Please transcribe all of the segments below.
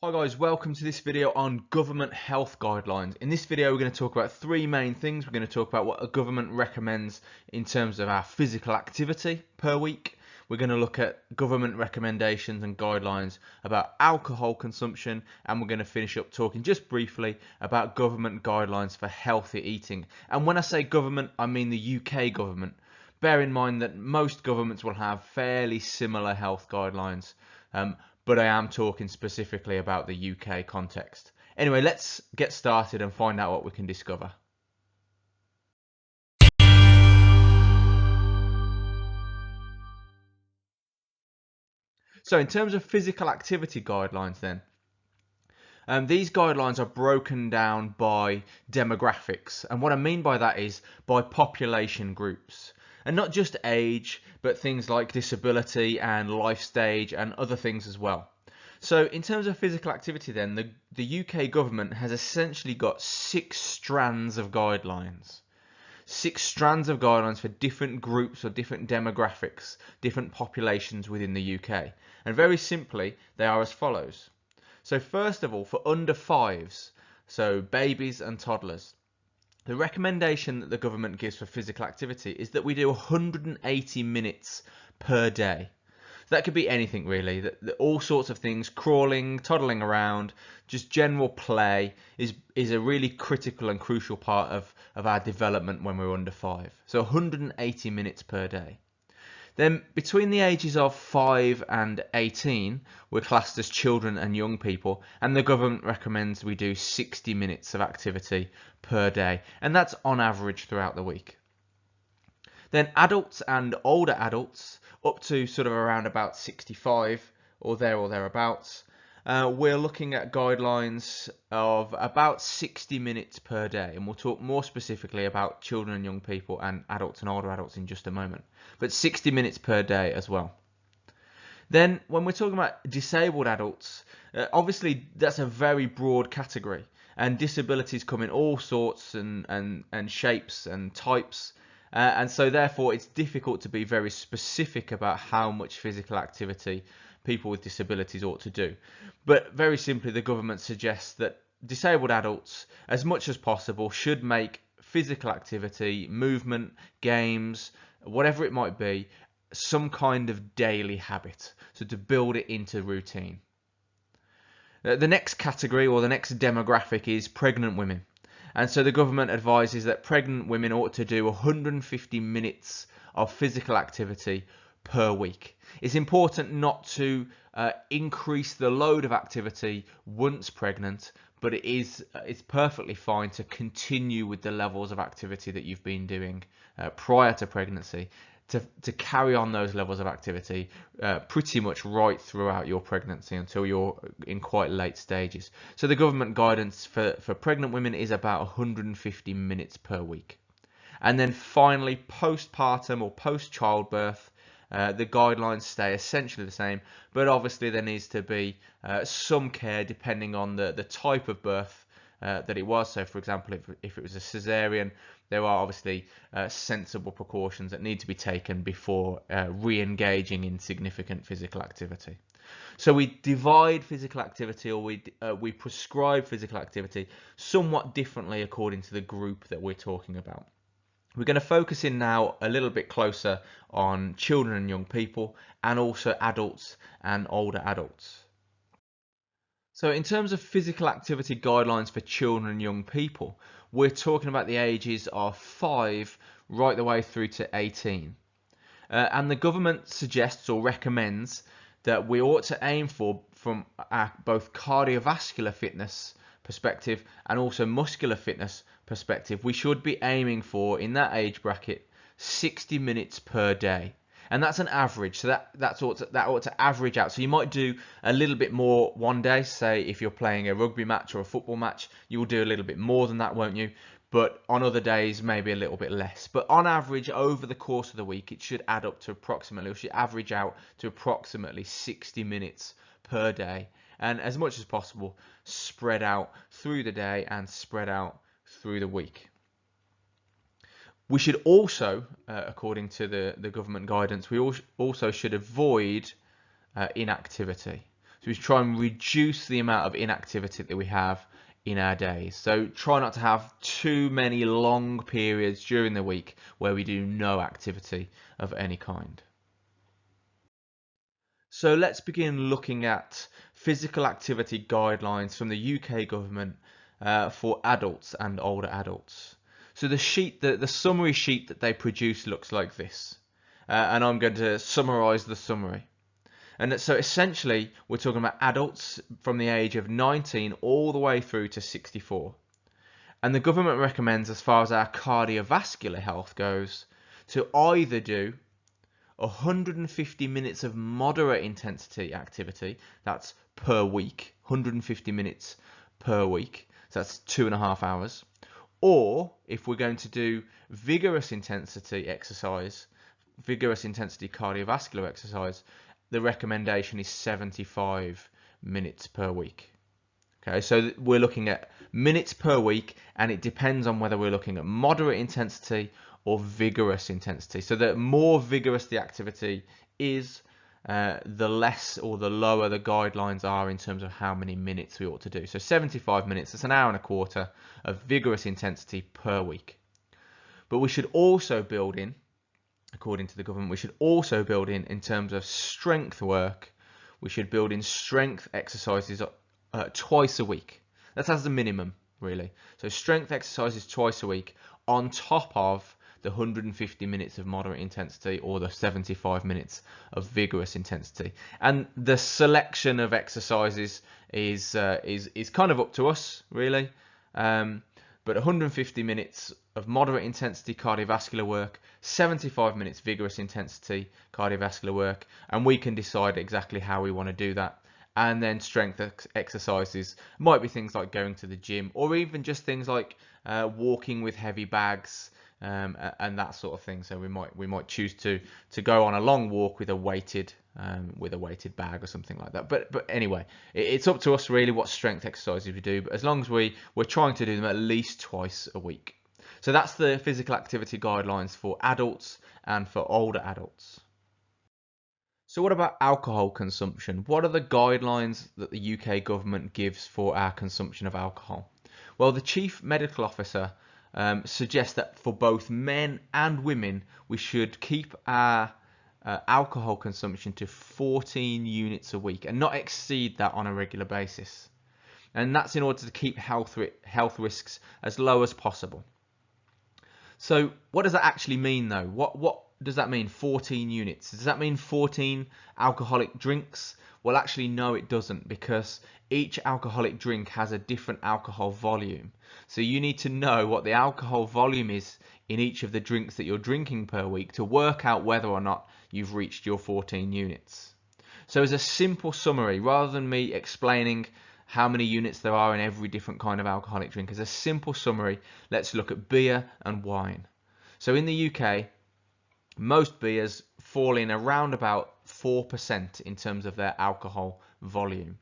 Hi guys, welcome to this video on government health guidelines. In this video we're going to talk about three main things. We're going to talk about what a government recommends in terms of our physical activity per week. We're going to look at government recommendations and guidelines about alcohol consumption, and we're going to finish up talking just briefly about government guidelines for healthy eating. And when I say government, I mean the UK government. Bear in mind that most governments will have fairly similar health guidelines. But I am talking specifically about the UK context. Anyway, let's get started and find out what we can discover. So in terms of physical activity guidelines then, these guidelines are broken down by demographics. And what I mean by that is by population groups. And not just age, but things like disability and life stage and other things as well. So in terms of physical activity then, the UK government has essentially got six strands of guidelines. Six strands of guidelines for different groups or different demographics, different populations within the UK. And very simply, they are as follows. So first of all, for under fives, so babies and toddlers, the recommendation that the government gives for physical activity is that we do 180 minutes per day. So that could be anything really, all sorts of things, crawling, toddling around, just general play is a really critical and crucial part of our development when we're under 5. So 180 minutes per day. Then between the ages of 5 and 18, we're classed as children and young people, and the government recommends we do 60 minutes of activity per day, and that's on average throughout the week. Then adults and older adults, up to sort of around about 65 or thereabouts, we're looking at guidelines of about 60 minutes per day, and we'll talk more specifically about children and young people and adults and older adults in just a moment, but 60 minutes per day as well. Then when we're talking about disabled adults, obviously that's a very broad category, and disabilities come in all sorts and shapes and types. And so therefore it's difficult to be very specific about how much physical activity people with disabilities ought to do. But very simply, the government suggests that disabled adults, as much as possible, should make physical activity, movement, games, whatever it might be, some kind of daily habit, so to build it into routine. The next category or the next demographic is pregnant women. And so the government advises that pregnant women ought to do 150 minutes of physical activity per week. It's important not to increase the load of activity once pregnant, but it's perfectly fine to continue with the levels of activity that you've been doing prior to pregnancy, to carry on those levels of activity pretty much right throughout your pregnancy until you're in quite late stages. So the government guidance for pregnant women is about 150 minutes per week. And then finally, postpartum or post-childbirth, the guidelines stay essentially the same, but obviously there needs to be some care depending on the type of birth that it was. So for example, if it was a caesarean, there are obviously sensible precautions that need to be taken before re-engaging in significant physical activity. So we divide physical activity, or we prescribe physical activity somewhat differently according to the group that we're talking about. We're going to focus in now a little bit closer on children and young people, and also adults and older adults. So in terms of physical activity guidelines for children and young people, we're talking about the ages of 5 right the way through to 18. And the government suggests or recommends that we ought to aim for, from both cardiovascular fitness perspective and also muscular fitness perspective, we should be aiming for, in that age bracket, 60 minutes per day. And that's an average, so that ought to average out. So you might do a little bit more one day. Say if you're playing a rugby match or a football match, you'll do a little bit more than that, won't you? But on other days, maybe a little bit less. But on average, over the course of the week, it should add up to approximately, or should average out to approximately 60 minutes per day. And as much as possible, spread out through the day and spread out through the week. We should also, according to the government guidance, we also should avoid inactivity. So we try and reduce the amount of inactivity that we have in our days. So try not to have too many long periods during the week where we do no activity of any kind. So let's begin looking at physical activity guidelines from the UK government for adults and older adults. So the summary sheet that they produce looks like this, and I'm going to summarise the summary. And so essentially, we're talking about adults from the age of 19 all the way through to 64. And the government recommends, as far as our cardiovascular health goes, to either do 150 minutes of moderate intensity activity, that's per week, 150 minutes per week, so that's 2.5 hours. Or if we're going to do vigorous intensity exercise, vigorous intensity cardiovascular exercise, the recommendation is 75 minutes per week. Okay, so we're looking at minutes per week, and it depends on whether we're looking at moderate intensity or vigorous intensity. So the more vigorous the activity is, the less or the lower the guidelines are in terms of how many minutes we ought to do. So 75 minutes, that's an hour and a quarter of vigorous intensity per week. But we should also build in, according to the government, we should also build in terms of strength work, we should build in strength exercises twice a week. That's as a minimum, really. So strength exercises twice a week on top of the 150 minutes of moderate intensity or the 75 minutes of vigorous intensity. And the selection of exercises is kind of up to us, really. But 150 minutes of moderate intensity cardiovascular work, 75 minutes vigorous intensity cardiovascular work, and we can decide exactly how we want to do that. And then strength exercises might be things like going to the gym, or even just things like walking with heavy bags, and that sort of thing. So we might choose to go on a long walk with a weighted bag or something like that. But anyway, it's up to us really what strength exercises we do. But as long as we're trying to do them at least twice a week. So that's the physical activity guidelines for adults and for older adults. So what about alcohol consumption? What are the guidelines that the UK government gives for our consumption of alcohol? Well, the Chief Medical Officer suggests that for both men and women, we should keep our alcohol consumption to 14 units a week and not exceed that on a regular basis. And that's in order to keep health risks as low as possible. So what does that actually mean though? What does that mean, 14 units? Does that mean 14 alcoholic drinks? Well, actually, no, it doesn't, because each alcoholic drink has a different alcohol volume. So you need to know what the alcohol volume is in each of the drinks that you're drinking per week to work out whether or not you've reached your 14 units. So as a simple summary, rather than me explaining how many units there are in every different kind of alcoholic drink, as a simple summary, let's look at beer and wine. So in the UK, most beers fall in around about 4% in terms of their alcohol volume.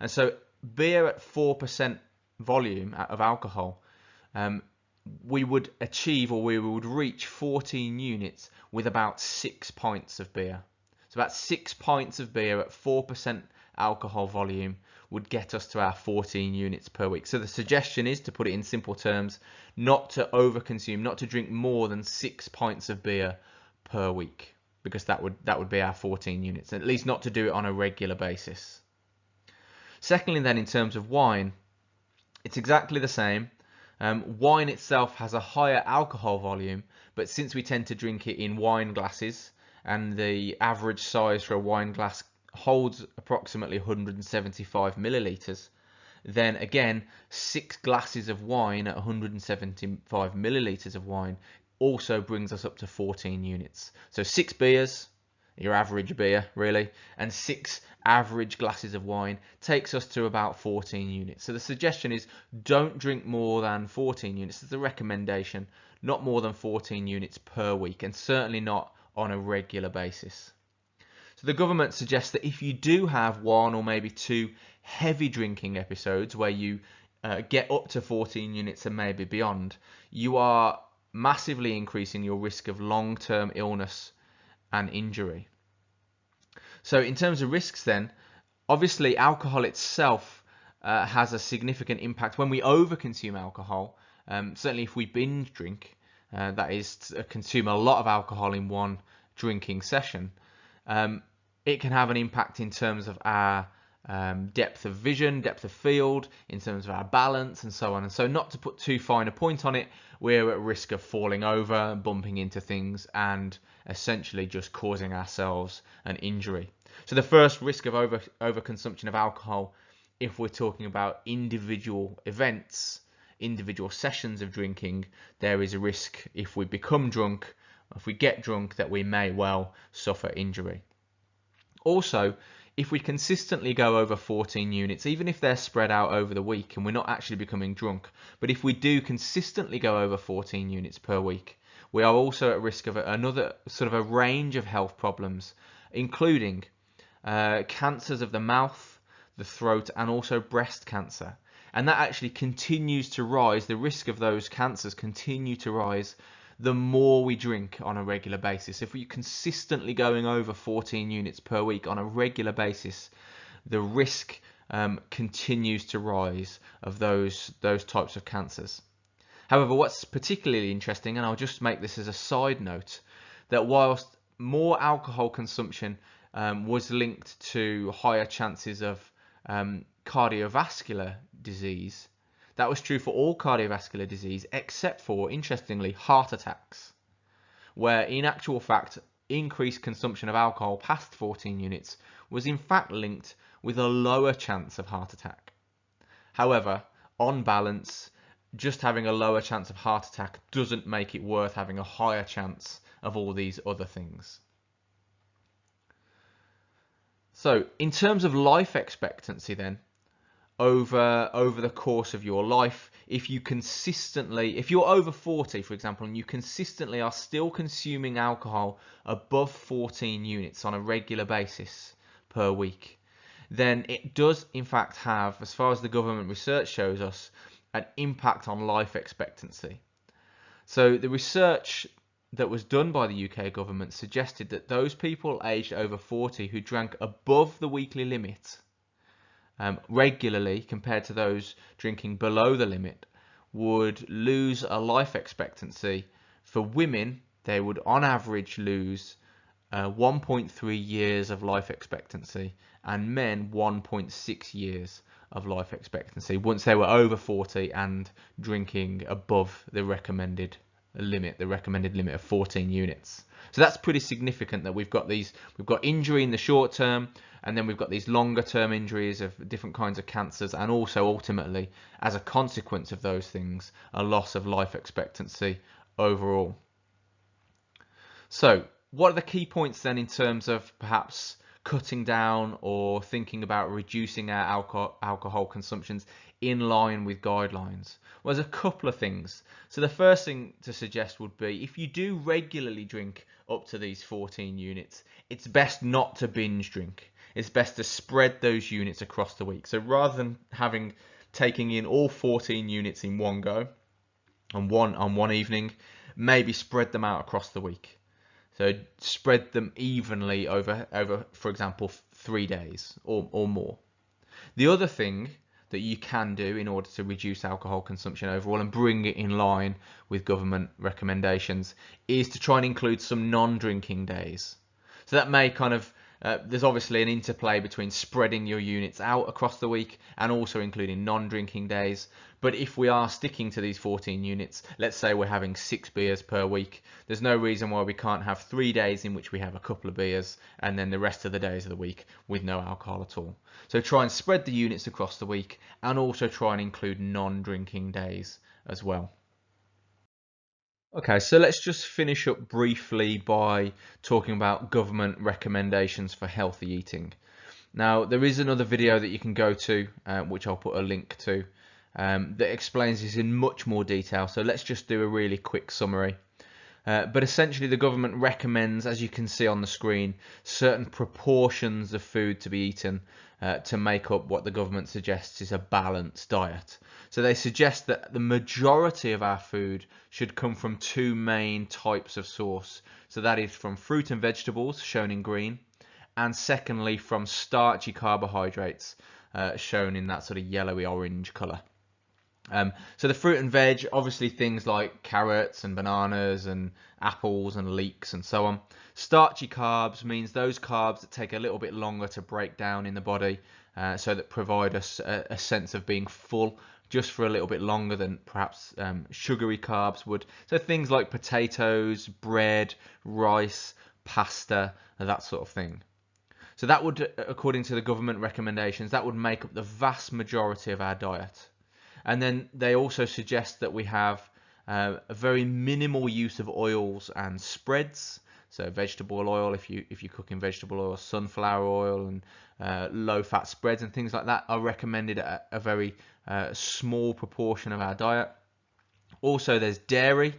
And so beer at 4% volume of alcohol, we would achieve, or we would reach 14 units with about 6 pints of beer. So about 6 pints of beer at 4% alcohol volume would get us to our 14 units per week. So the suggestion is, to put it in simple terms, not to overconsume, not to drink more than 6 pints of beer per week, because that would be our 14 units, at least not to do it on a regular basis. Secondly then, in terms of wine, it's exactly the same. Wine itself has a higher alcohol volume, but since we tend to drink it in wine glasses, and the average size for a wine glass holds approximately 175 milliliters, then again 6 glasses of wine at 175 milliliters of wine also brings us up to 14 units. So 6 beers, your average beer really, and 6 average glasses of wine takes us to about 14 units. So the suggestion is, don't drink more than 14 units. It's a recommendation, not more than 14 units per week, and certainly not on a regular basis. So the government suggests that if you do have 1 or maybe 2 heavy drinking episodes where you get up to 14 units and maybe beyond, you are massively increasing your risk of long-term illness and injury. So in terms of risks then, Obviously, alcohol itself has a significant impact when we overconsume alcohol. Certainly, if we binge drink, that is, to consume a lot of alcohol in one drinking session, it can have an impact in terms of our depth of vision, depth of field, in terms of our balance, and so on. And so, not to put too fine a point on it, we're at risk of falling over, bumping into things, and essentially just causing ourselves an injury. So the first risk of overconsumption of alcohol, if we're talking about individual events, individual sessions of drinking, there is a risk if we become drunk, if we get drunk, that we may well suffer injury. Also, if we consistently go over 14 units, even if they're spread out over the week and we're not actually becoming drunk, but if we do consistently go over 14 units per week, we are also at risk of another sort of a range of health problems, including cancers of the mouth, the throat, and also breast cancer. And that actually continues to rise. The risk of those cancers continue to rise the more we drink on a regular basis. If we're consistently going over 14 units per week on a regular basis, the risk continues to rise of those types of cancers. However, what's particularly interesting, and I'll just make this as a side note, that whilst more alcohol consumption was linked to higher chances of cardiovascular disease, that was true for all cardiovascular disease except for, interestingly, heart attacks, where in actual fact increased consumption of alcohol past 14 units was in fact linked with a lower chance of heart attack. However, on balance, just having a lower chance of heart attack doesn't make it worth having a higher chance of all these other things. So in terms of life expectancy then, over the course of your life, if you're over 40, for example, and you consistently are still consuming alcohol above 14 units on a regular basis per week, then it does in fact have, as far as the government research shows us, an impact on life expectancy. So the research that was done by the UK government suggested that those people aged over 40 who drank above the weekly limit regularly compared to those drinking below the limit would lose a life expectancy. For women, they would on average lose 1.3 years of life expectancy, and men 1.6 years of life expectancy once they were over 40 and drinking above the recommended limit of 14 units. So that's pretty significant that we've got injury in the short term, and then we've got these longer term injuries of different kinds of cancers, and also ultimately, as a consequence of those things, a loss of life expectancy overall. So what are the key points then in terms of perhaps cutting down or thinking about reducing our alcohol consumptions in line with guidelines? Well, there's a couple of things. So the first thing to suggest would be, if you do regularly drink up to these 14 units, it's best not to binge drink. It's best to spread those units across the week. So rather than taking in all 14 units in one go on one evening, maybe spread them out across the week. So spread them evenly over, for example, 3 days or more. The other thing that you can do in order to reduce alcohol consumption overall and bring it in line with government recommendations is to try and include some non-drinking days. So that may there's obviously an interplay between spreading your units out across the week and also including non-drinking days. But if we are sticking to these 14 units, let's say we're having 6 beers per week, there's no reason why we can't have 3 days in which we have a couple of beers and then the rest of the days of the week with no alcohol at all. So try and spread the units across the week and also try and include non-drinking days as well. Okay, so let's just finish up briefly by talking about government recommendations for healthy eating. Now, there is another video that you can go to, which I'll put a link to, that explains this in much more detail. So let's just do a really quick summary. But essentially the government recommends, as you can see on the screen, certain proportions of food to be eaten to make up what the government suggests is a balanced diet. So they suggest that the majority of our food should come from 2 main types of source. So that is from fruit and vegetables, shown in green, and secondly from starchy carbohydrates, shown in that sort of yellowy orange colour. So the fruit and veg, obviously things like carrots and bananas and apples and leeks and so on. Starchy carbs means those carbs that take a little bit longer to break down in the body, so that provide us a sense of being full just for a little bit longer than perhaps sugary carbs would. So things like potatoes, bread, rice, pasta, that sort of thing. So that would, according to the government recommendations, that would make up the vast majority of our diet. And then they also suggest that we have a very minimal use of oils and spreads. So vegetable oil, if you cook in vegetable oil, sunflower oil, and low-fat spreads and things like that are recommended at a very small proportion of our diet. Also, there's dairy.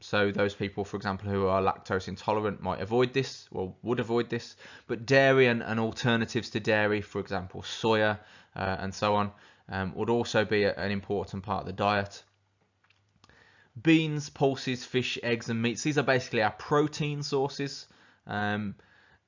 So those people, for example, who are lactose intolerant might avoid this, or would avoid this. But dairy and alternatives to dairy, for example, soya and so on, would also be an important part of the diet. Beans, pulses, fish, eggs and meats, these are basically our protein sources. And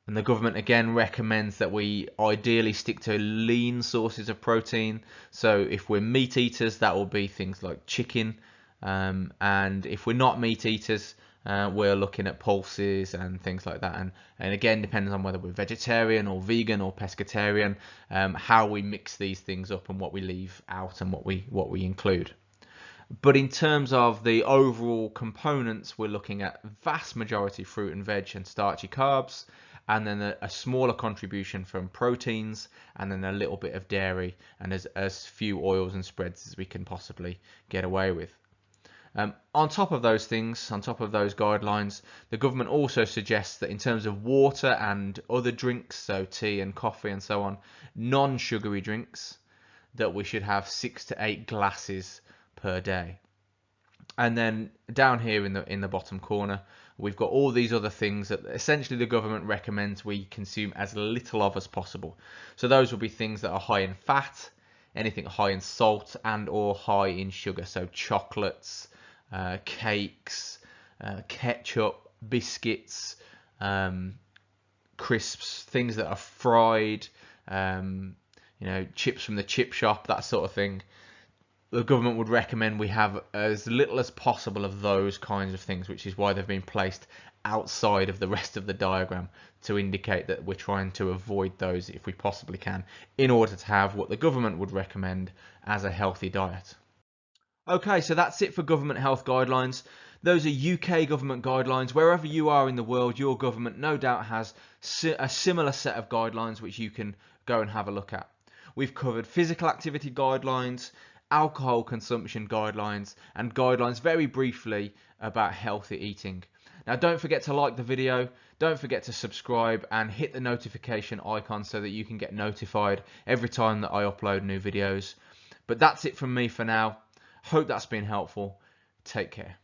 the government again recommends that we ideally stick to lean sources of protein. So if we're meat eaters, that will be things like chicken. And if we're not meat eaters, we're looking at pulses and things like that. And again, depends on whether we're vegetarian or vegan or pescatarian, how we mix these things up and what we leave out and what we include. But in terms of the overall components, we're looking at vast majority fruit and veg and starchy carbs, and then a smaller contribution from proteins, and then a little bit of dairy, and as few oils and spreads as we can possibly get away with. On top of those things, on top of those guidelines, the government also suggests that in terms of water and other drinks, so tea and coffee and so on, non-sugary drinks, that we should have 6 to 8 glasses per day. And then down here in the bottom corner, we've got all these other things that essentially the government recommends we consume as little of as possible. So those will be things that are high in fat, anything high in salt and or high in sugar. So chocolates, cakes, ketchup, biscuits, crisps, things that are fried, chips from the chip shop, that sort of thing. The government would recommend we have as little as possible of those kinds of things, which is why they've been placed outside of the rest of the diagram to indicate that we're trying to avoid those if we possibly can, in order to have what the government would recommend as a healthy diet. Okay, so that's it for government health guidelines. Those are UK government guidelines. Wherever you are in the world, your government no doubt has a similar set of guidelines which you can go and have a look at. We've covered physical activity guidelines, alcohol consumption guidelines, and guidelines very briefly about healthy eating. Now don't forget to like the video, don't forget to subscribe and hit the notification icon so that you can get notified every time that I upload new videos. But that's it from me for now. Hope that's been helpful. Take care.